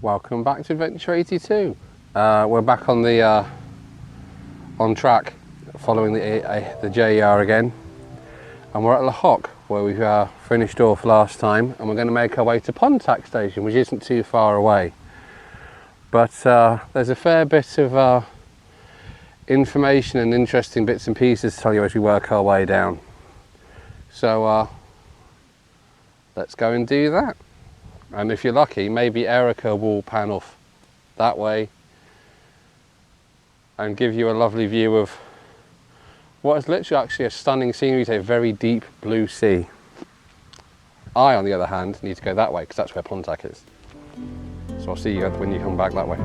Welcome back to Adventure 82. We're back on the on track, following the JER again, and we're at La Hoc, where we finished off last time, and we're going to make our way to Pontac station, which isn't too far away. But there's a fair bit of information and interesting bits and pieces to tell you as we work our way down. So let's go and do that. And if you're lucky, maybe Erica will pan off that way and give you a lovely view of what is literally actually a stunning scenery, a very deep blue sea. I, on the other hand, need to go that way because that's where Pontac is. So I'll see you when you come back that way.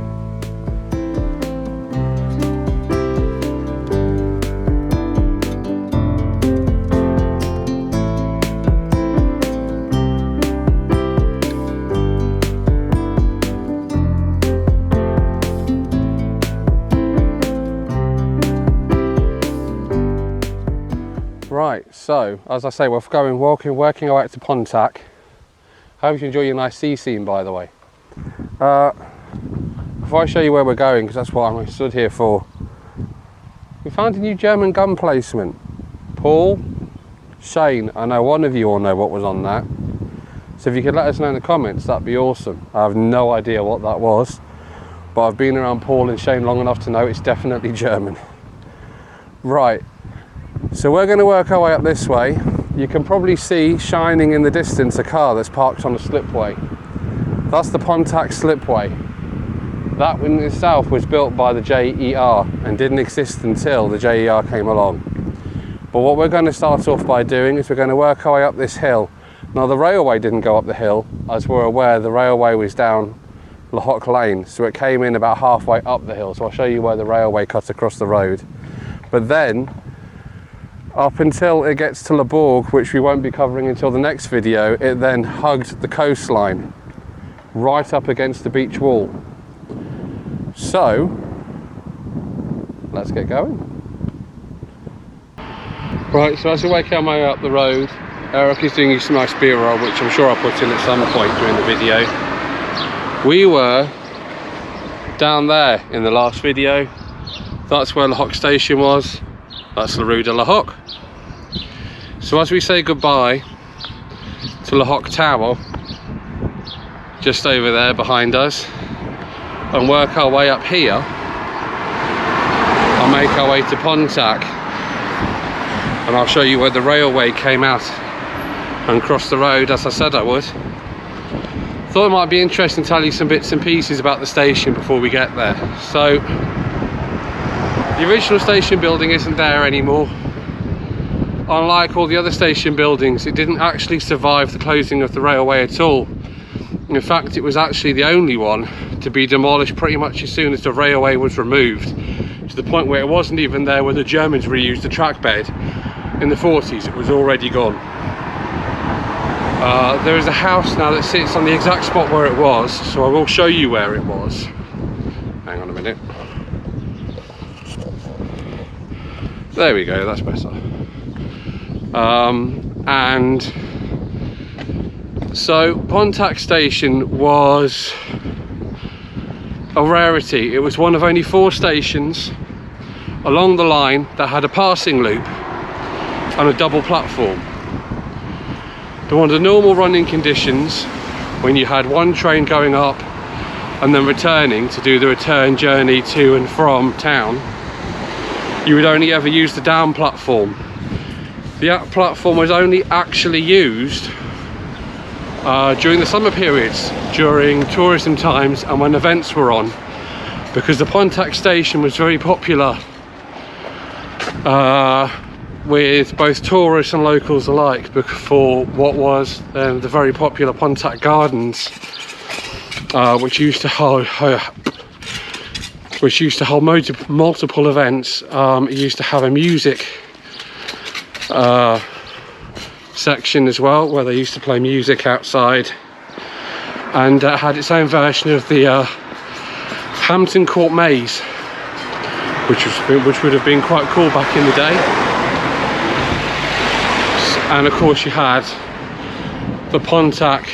Right, so as I say, we're working our way out to Pontac. Hope you enjoy your nice sea scene, by the way. Before I show you where we're going, because that's what I'm stood here for, we found a new German gun placement. Paul, Shane, I know one of you all know what was on that. So if you could let us know in the comments, that'd be awesome. I have no idea what that was, but I've been around Paul and Shane long enough to know it's definitely German. Right. So we're going to work our way up this way. You can probably see shining in the distance a car that's parked on a slipway. That's the Pontac slipway. That in itself was built by the JER and didn't exist until the JER came along. But what we're going to start off by doing is we're going to work our way up this hill. Now the railway didn't go up the hill. As we're aware, the railway was down La Hoc Lane, so it came in about halfway up the hill. So I'll show you where the railway cut across the road. But then, up until it gets to Le Bourg, which we won't be covering until the next video, it then hugged the coastline right up against the beach wall. So let's get going. Right, so as we work our way up the road, Eric is doing some nice B-roll, which I'm sure I'll put in at some point during the video. We were down there in the last video. That's where La Hoc station was. That's the Rue de La Hoc. So as we say goodbye to La Hoc Tower, just over there behind us, and work our way up here, I'll make our way to Pontac, and I'll show you where the railway came out and crossed the road, as I said I would. Thought it might be interesting to tell you some bits and pieces about the station before we get there. So the original station building isn't there anymore. Unlike all the other station buildings, it didn't actually survive the closing of the railway at all. In fact, it was actually the only one to be demolished pretty much as soon as the railway was removed, to the point where it wasn't even there when the Germans reused the track bed in the 40s. It was already gone. There is a house now that sits on the exact spot where it was, so I will show you where it was. Hang on a minute. There we go, that's better. And so Pontac station was a rarity. It was one of only 4 stations along the line that had a passing loop and a double platform. Under normal running conditions, when you had one train going up and then returning to do the return journey to and from town, you would only ever use the down platform. The up platform was only actually used during the summer periods, during tourism times and when events were on, because the Pontac station was very popular with both tourists and locals alike for what was the very popular Pontac Gardens, which used to hold multiple events. It used to have a music section as well, where they used to play music outside, and had its own version of the Hampton Court Maze, which would have been quite cool back in the day. And of course you had the Pontac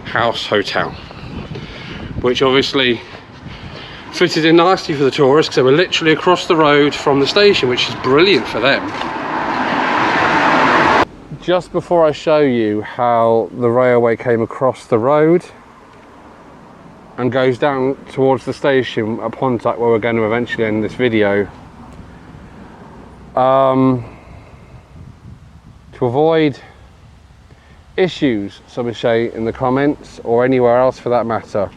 House Hotel, which obviously fitted in nicely for the tourists because they were literally across the road from the station, which is brilliant for them. Just before I show you how the railway came across the road and goes down towards the station at Pontac, where we're going to eventually end this video, to avoid issues, some say in the comments or anywhere else for that matter,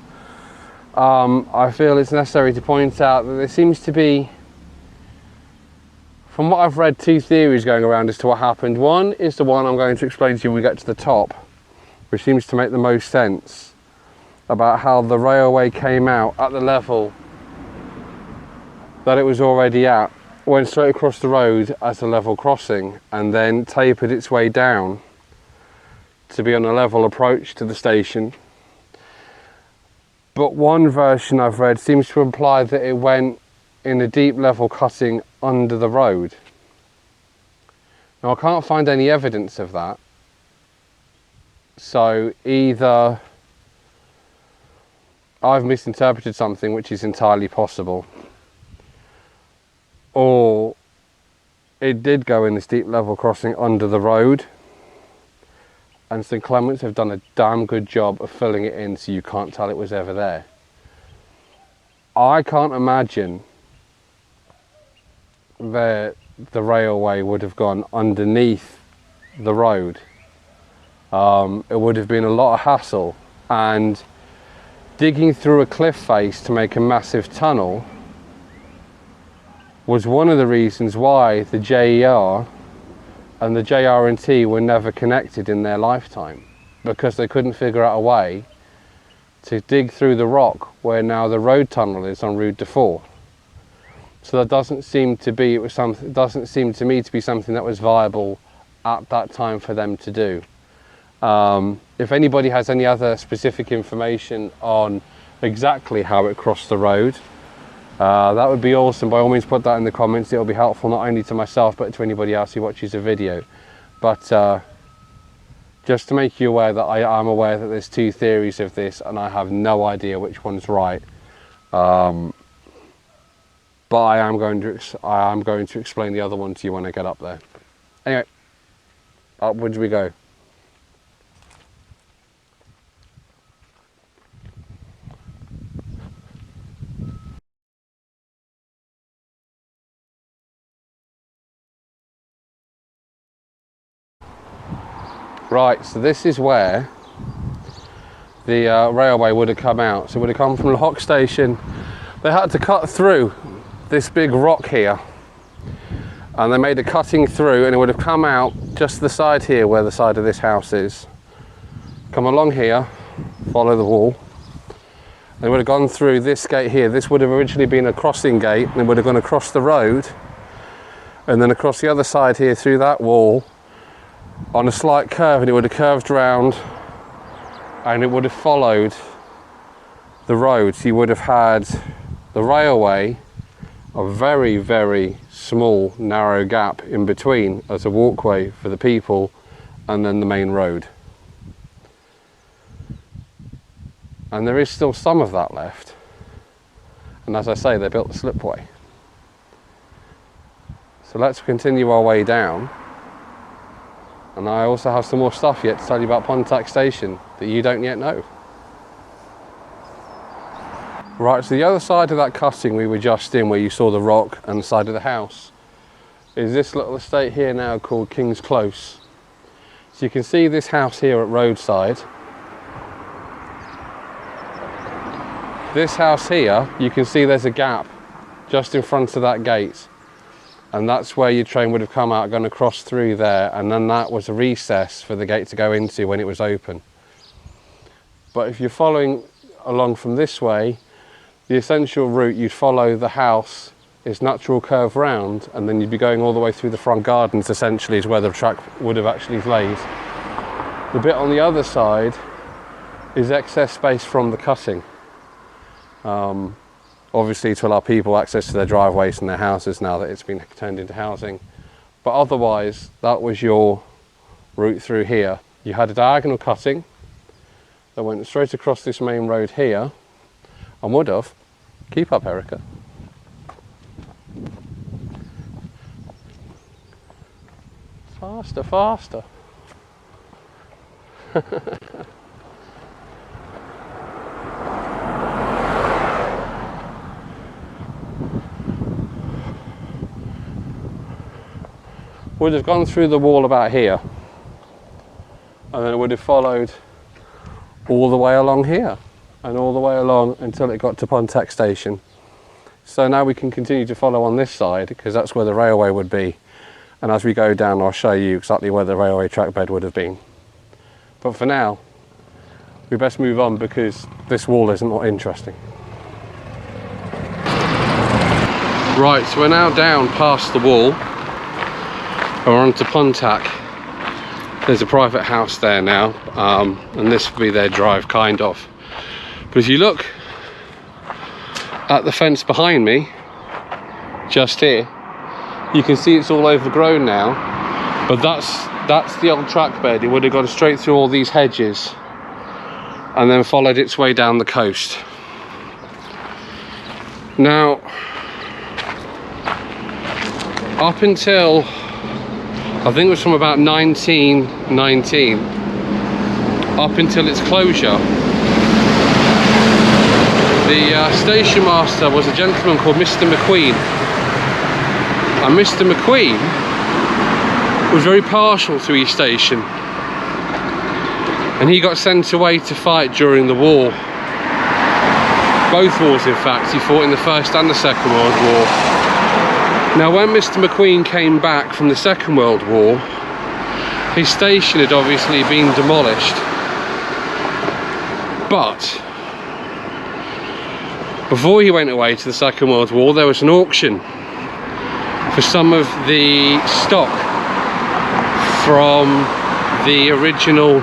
I feel it's necessary to point out that there seems to be, from what I've read, two theories going around as to what happened. One is the one I'm going to explain to you when we get to the top, which seems to make the most sense, about how the railway came out at the level that it was already at, went straight across the road as a level crossing, and then tapered its way down to be on a level approach to the station. But one version I've read seems to imply that it went in a deep level cutting under the road. Now I can't find any evidence of that, so either I've misinterpreted something, which is entirely possible, or it did go in this deep level crossing under the road, and St Clement's have done a damn good job of filling it in so you can't tell it was ever there. I can't imagine that the railway would have gone underneath the road. It would have been a lot of hassle, and digging through a cliff face to make a massive tunnel was one of the reasons why the JER and the JR&T were never connected in their lifetime, because they couldn't figure out a way to dig through the rock where now the road tunnel is on Route de 4. So that doesn't seem to be, doesn't seem to me to be something that was viable at that time for them to do. If anybody has any other specific information on exactly how it crossed the road, that would be awesome. By all means, put that in the comments. It'll be helpful not only to myself but to anybody else who watches the video. But just to make you aware that I am aware that there's two theories of this, and I have no idea which one's right. But I am going to explain the other one to you when I get up there. Anyway, upwards we go. Right, so this is where the railway would have come out. So it would have come from the Hock station. They had to cut through this big rock here, and they made a cutting through, and it would have come out just to the side here where the side of this house is. Come along here, follow the wall, and it would have gone through this gate here. This would have originally been a crossing gate, and it would have gone across the road and then across the other side here through that wall on a slight curve, and it would have curved round and it would have followed the road. So you would have had the railway, a very, very small narrow gap in between as a walkway for the people, and then the main road. And there is still some of that left, and as I say, they built the slipway. So let's continue our way down, and I also have some more stuff yet to tell you about Pontac station that you don't yet know. Right, so the other side of that cutting we were just in, where you saw the rock and the side of the house, is this little estate here now called King's Close. So you can see this house here at roadside. This house here, you can see there's a gap just in front of that gate, and that's where your train would have come out, going across through there, and then that was a recess for the gate to go into when it was open. But if you're following along from this way, the essential route you'd follow the house is natural curve round, and then you'd be going all the way through the front gardens, essentially, is where the track would have actually laid. The bit on the other side is excess space from the cutting. Obviously to allow people access to their driveways and their houses now that it's been turned into housing. But otherwise, that was your route through here. You had a diagonal cutting that went straight across this main road here, I would have. Keep up, Erica. Faster, faster. Would have gone through the wall about here, and then it would have followed all the way along here and all the way along until it got to Pontac station. So now we can continue to follow on this side because that's where the railway would be, and as we go down I'll show you exactly where the railway track bed would have been. But for now we best move on because this wall isn't that interesting. Right, so we're now down past the wall. We're on to Pontac. There's a private house there now, and this will be their drive, kind of. But if you look at the fence behind me, just here, you can see it's all overgrown now. But that's the old track bed. It would have gone straight through all these hedges and then followed its way down the coast. Now, up until I think it was from about 1919 up until its closure, the station master was a gentleman called Mr. McQueen, and Mr. McQueen was very partial to his station, and he got sent away to fight during the war. Both wars, in fact. He fought in the First and the Second World War. Now, when Mr. McQueen came back from the Second World War, his station had obviously been demolished. But before he went away to the Second World War, there was an auction for some of the stock from the original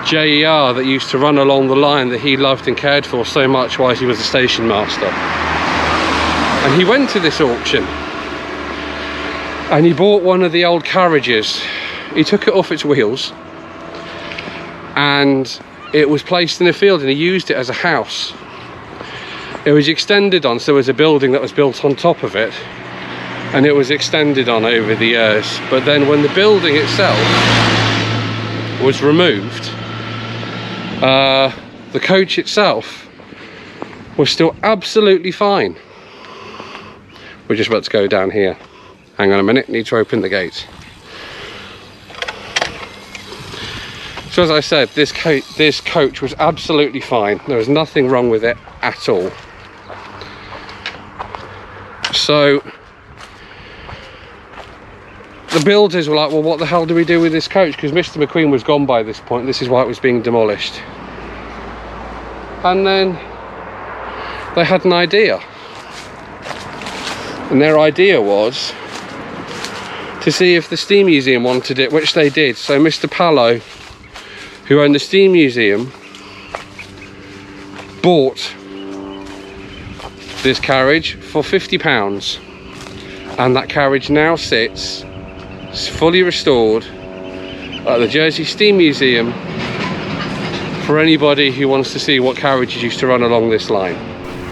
JER that used to run along the line that he loved and cared for so much while he was a station master. And he went to this auction and he bought one of the old carriages. He took it off its wheels and it was placed in a field, and he used it as a house. It was extended on, so there was a building that was built on top of it, and it was extended on over the years. But then when the building itself was removed, the coach itself was still absolutely fine. We're just about to go down here. Hang on a minute, need to open the gate. So as I said, this coach was absolutely fine. There was nothing wrong with it at all. So the builders were like, well, what the hell do we do with this coach? Because Mr. McQueen was gone by this point. This is why it was being demolished. And then they had an idea. And their idea was to see if the Steam Museum wanted it, which they did. So Mr. Pallow, who owned the Steam Museum, bought this carriage for £50, and that carriage now sits fully restored at the Jersey Steam Museum for anybody who wants to see what carriages used to run along this line.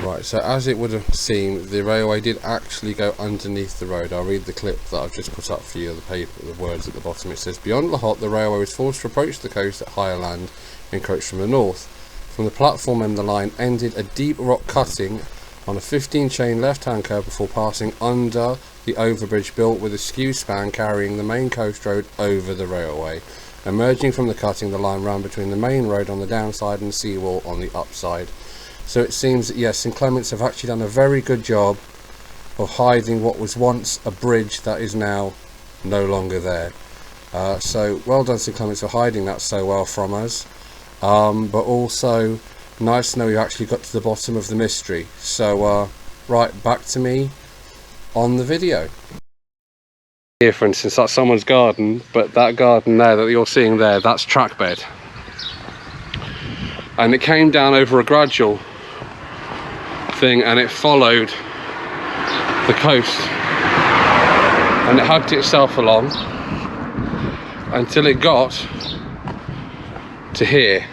Right, so as it would have seemed, the railway did actually go underneath the road. I'll read the clip that I've just put up for you, the paper, the words at the bottom. It says, beyond Lahot, the railway was forced to approach the coast at higher land, encroached from the north. From the platform end, the line ended a deep rock cutting on a 15-chain left-hand curve before passing under the overbridge built with a skew span carrying the main coast road over the railway. Emerging from the cutting, the line ran between the main road on the downside and the seawall on the upside. So it seems that, yes, St Clements have actually done a very good job of hiding what was once a bridge that is now no longer there. So well done, St Clements, for hiding that so well from us. But also nice to know you actually got to the bottom of the mystery. So right, back to me on the video. Here, for instance, that's someone's garden, but that garden there that you're seeing there, that's track bed. And it came down over a gradual thing and it followed the coast and it hugged itself along until it got to here,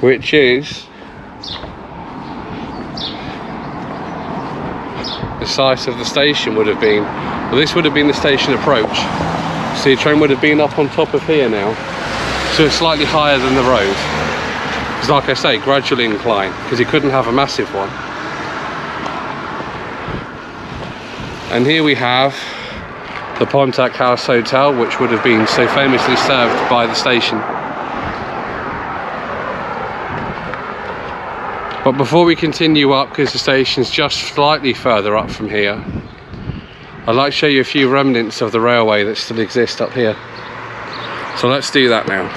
which is the site of the station would have been, well, this would have been the station approach. So your train would have been up on top of here now, so it's slightly higher than the road. Because like I say, gradual incline, because you couldn't have a massive one. And here we have the Pontac House Hotel, which would have been so famously served by the station. But before we continue up, because the station's just slightly further up from here, I'd like to show you a few remnants of the railway that still exist up here. So let's do that now.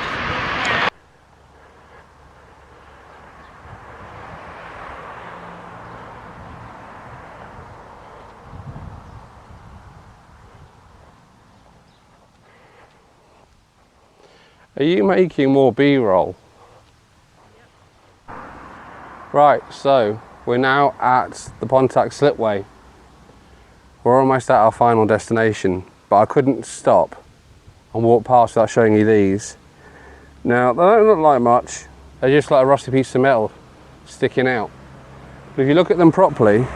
Are you making more B-roll? Yep. Right, so we're now at the Pontac slipway. We're almost at our final destination, but I couldn't stop and walk past without showing you these. Now, they don't look like much. They're just like a rusty piece of metal sticking out. But if you look at them properly,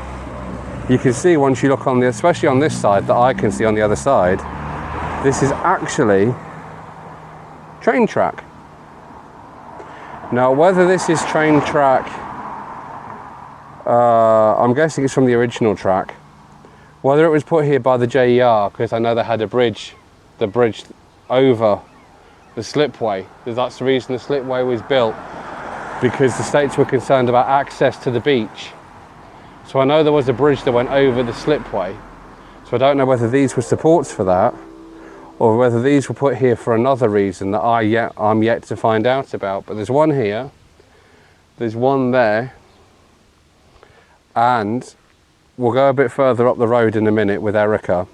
you can see once you look on the, especially on this side, that I can see on the other side, this is actually train track. Now, whether this is train track, I'm guessing it's from the original track. Whether it was put here by the JER, because I know they had a bridge, the bridge over the slipway. That's the reason the slipway was built, because the states were concerned about access to the beach. So I know there was a bridge that went over the slipway. So I don't know whether these were supports for that, or whether these were put here for another reason that I'm yet to find out about. But there's one here, there's one there, and we'll go a bit further up the road in a minute with Erica,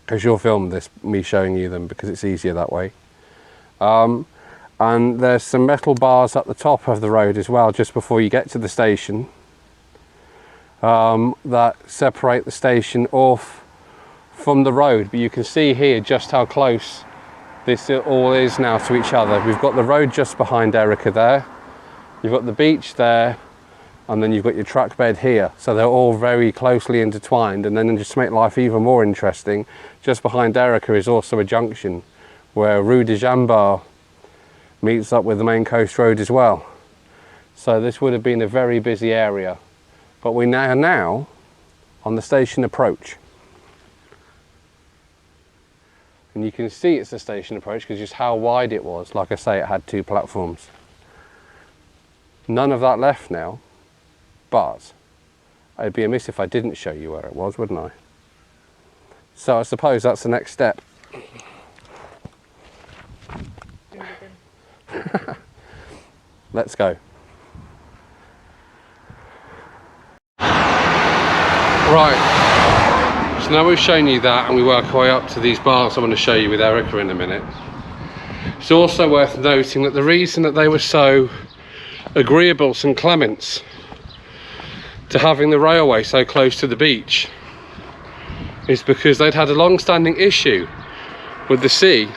because you'll film this, me showing you them, because it's easier that way. And there's some metal bars at the top of the road as well, just before you get to the station, that separate the station off from the road. But you can see here just how close this all is now to each other. We've got the road just behind Erica there, you've got the beach there, and then you've got your track bed here. So they're all very closely intertwined. And then just to make life even more interesting, just behind Erica is also a junction where Rue de Jambard meets up with the main coast road as well. So this would have been a very busy area. But we are now on the station approach. And you can see it's the station approach because just how wide it was. Like I say, it had 2 platforms. None of that left now, but it'd be amiss if I didn't show you where it was, wouldn't I? So I suppose that's the next step. Let's go. Right, so now we've shown you that and we work our way up to these bars I'm going to show you with Erica in a minute. It's also worth noting that the reason that they were so agreeable, St Clements, to having the railway so close to the beach is because they'd had a long-standing issue with the sea,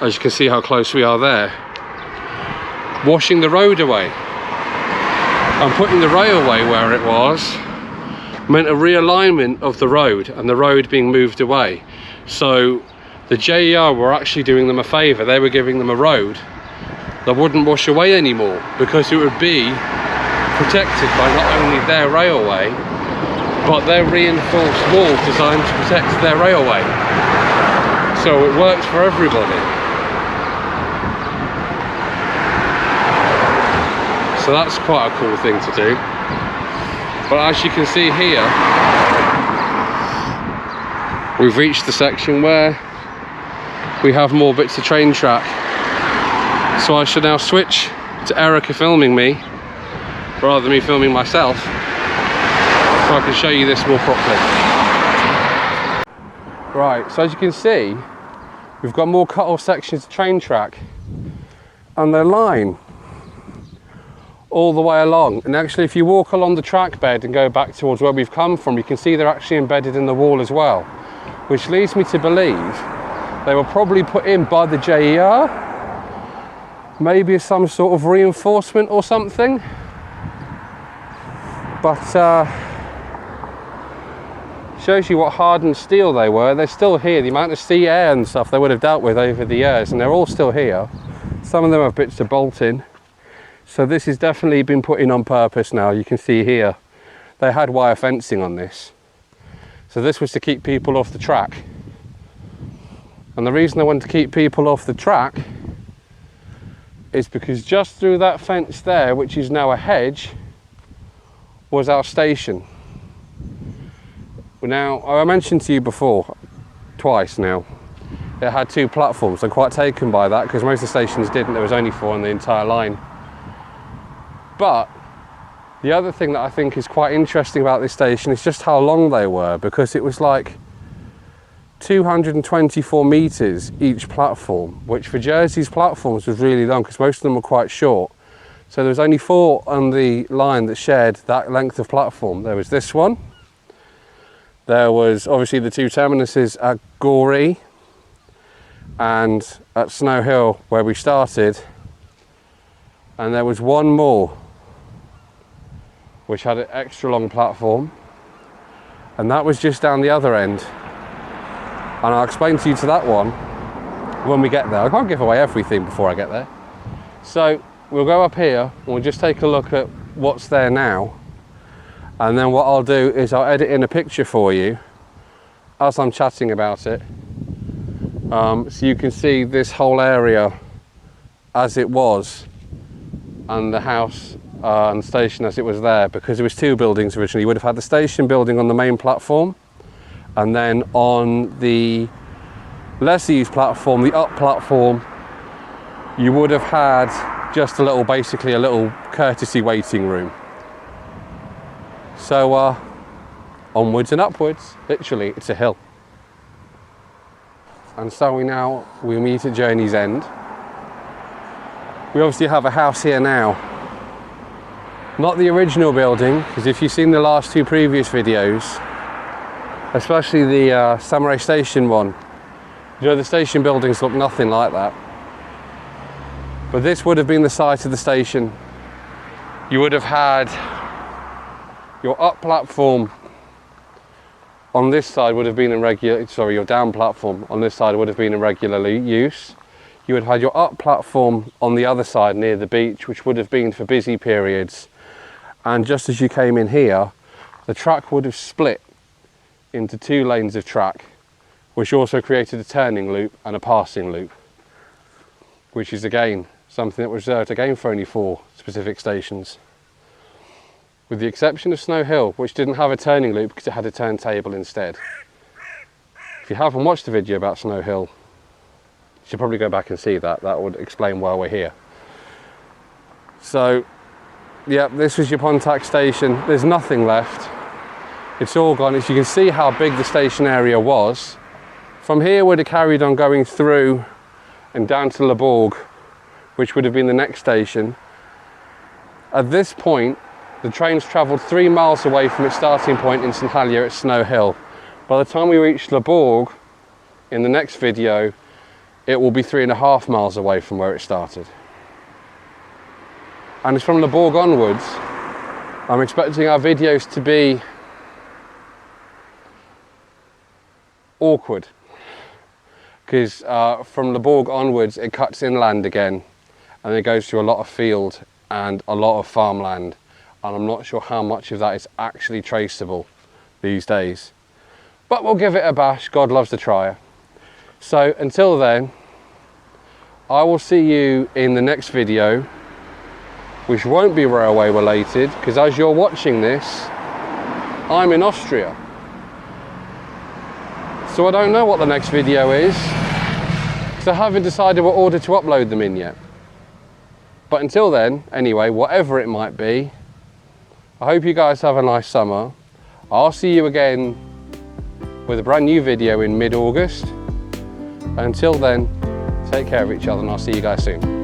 as you can see how close we are there, washing the road away. And putting the railway where it was meant a realignment of the road and the road being moved away. So the JER were actually doing them a favour. They were giving them a road that wouldn't wash away anymore, because it would be protected by not only their railway but their reinforced wall designed to protect their railway. So it worked for everybody. So that's quite a cool thing to do. But as you can see here, we've reached the section where we have more bits of train track. So I should now switch to Erica filming me rather than me filming myself, so I can show you this more properly. Right, so as you can see, we've got more cut off sections of train track and they're line all the way along. And actually, if you walk along the track bed and go back towards where we've come from, you can see they're actually embedded in the wall as well, which leads me to believe they were probably put in by the JER, maybe as some sort of reinforcement or something. But Shows you what hardened steel they were. They're still here. The amount of sea air and stuff they would have dealt with over the years, and they're all still here. Some of them have bits to bolt in. So this has definitely been put in on purpose now. You can see here, they had wire fencing on this. So this was to keep people off the track. And the reason they wanted to keep people off the track is because just through that fence there, which is now a hedge, was our station. Now, I mentioned to you before, twice now, it had 2 platforms. I'm quite taken by that because most of the stations didn't. There was only 4 on the entire line. But the other thing that I think is quite interesting about this station is just how long they were, because it was like 224 metres each platform, which for Jersey's platforms was really long because most of them were quite short. So there was only 4 on the line that shared that length of platform. There was this one. There was obviously the 2 terminuses at Gorey and at Snow Hill where we started. And there was one more which had an extra long platform, and that was just down the other end. And I'll explain to you to that one when we get there. I can't give away everything before I get there. So we'll go up here and we'll just take a look at what's there now. And then what I'll do is I'll edit in a picture for you as I'm chatting about it. So you can see this whole area as it was, and the house and the station as it was there, because it was 2 buildings originally. You would have had the station building on the main platform, and then on the lesser used platform, the up platform, you would have had just a little, basically a little courtesy waiting room. So onwards and upwards, literally, it's a hill. And so we meet at Journey's End. We obviously have a house here now. Not the original building, because if you've seen the last 2 previous videos, especially the Samurai Station one, you know the station buildings look nothing like that. But this would have been the site of the station. You would have had your up platform on this side would have been in your down platform on this side would have been in regular use. You would have had your up platform on the other side near the beach, which would have been for busy periods. And just as you came in here, the track would have split into 2 lanes of track, which also created a turning loop and a passing loop, which is again something that was reserved again for only 4 specific stations, with the exception of Snow Hill, which didn't have a turning loop because it had a turntable instead. If you haven't watched the video about Snow Hill, you should probably go back and see that. That would explain why we're here. So, yeah, this was your Pontac station. There's nothing left. It's all gone. As you can see how big the station area was. From here would have carried on going through and down to Le Bourg, which would have been the next station. At this point, the train's travelled 3 miles away from its starting point in St Helier at Snow Hill. By the time we reach Le Bourg, in the next video, it will be 3.5 miles away from where it started. And it's from Le Bourg onwards, I'm expecting our videos to be awkward. Because from Le Bourg onwards, it cuts inland again, and it goes through a lot of field and a lot of farmland. And I'm not sure how much of that is actually traceable these days. But we'll give it a bash. God loves a trier. So until then, I will see you in the next video, which won't be railway related, because as you're watching this, I'm in Austria. So I don't know what the next video is, because I haven't decided what order to upload them in yet. But until then, anyway, whatever it might be, I hope you guys have a nice summer. I'll see you again with a brand new video in mid-August. Until then, take care of each other, and I'll see you guys soon.